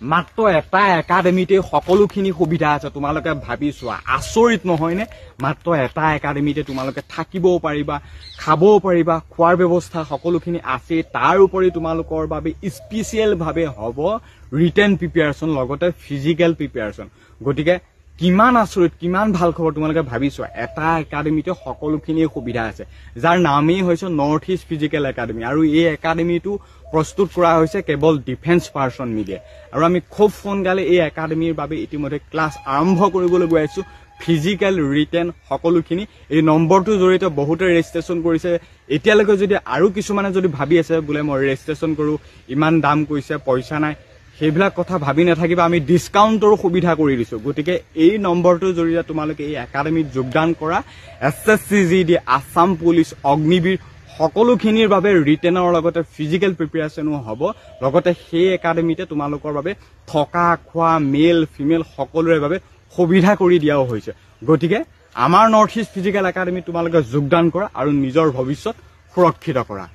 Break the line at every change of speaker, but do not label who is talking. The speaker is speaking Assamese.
মাত্ৰ এটা একাডেমিতে সকলোখিনি সুবিধা আছে তোমালোকে ভাবি চোৱা আচৰিত নহয়নে মাত্ৰ এটা একাডেমিতে তোমালোকে থাকিবও পাৰিবা খাবও পাৰিবা খোৱাৰ ব্যৱস্থা সকলোখিনি আছে তাৰ উপৰি তোমালোকৰ বাবে স্পেশাল ভাৱে হ'ব ৰিটেন প্ৰিপাৰেচন লগতে ফিজিক্যাল প্ৰিপাৰেচন গতিকে কিমান আচৰিত কিমান ভাল খবৰ তোমালোকে ভাবি চোৱা এটা একাডেমিতে সকলোখিনি সুবিধা আছে যাৰ নামেই হৈছে নৰ্থ ইষ্ট ফিজিক্যাল একাডেমি আৰু এই একাডেমিটো প্ৰস্তুত কৰা হৈছে কেৱল ডিফেন্স পাৰ্সন মিলে আৰু আমি খুব সোনকালে এই একাডেমিৰ বাবে ইতিমধ্যে ক্লাছ আৰম্ভ কৰিবলৈ গৈ আছো ফিজিক্যাল ৰিটেন সকলোখিনি এই নম্বৰটো জৰিয়তে বহুতে ৰেজিষ্ট্ৰেচন কৰিছে এতিয়ালৈকে যদি আৰু কিছুমানে যদি ভাবি আছে বোলে মই ৰেজিষ্ট্ৰেচন কৰো ইমান দাম কৈছে পইচা নাই সেইবিলাক কথা ভাবি নাথাকিবা আমি ডিসকাউন্টৰ সুবিধা কৰি দিছো গতিকে এই নম্বৰটোৰ জৰিয়তে তোমালোকে এই একাডেমিত যোগদান কৰা এছএছচিজিডি আসাম পুলিচ অগ্নিবীৰ সকলোখিনিৰ বাবে ৰিটেনৰ লগতে ফিজিক্যাল প্ৰিপাৰেচনো হ'ব লগতে সেই একাডেমিতে তোমালোকৰ বাবে থকা খোৱা মেল ফিমেল সকলোৰে বাবে সুবিধা কৰি দিয়াও হৈছে গতিকে আমাৰ নৰ্থ ইষ্ট ফিজিক্যাল একাডেমি তোমালোকে যোগদান কৰা আৰু নিজৰ ভৱিষ্যত সুৰক্ষিত কৰা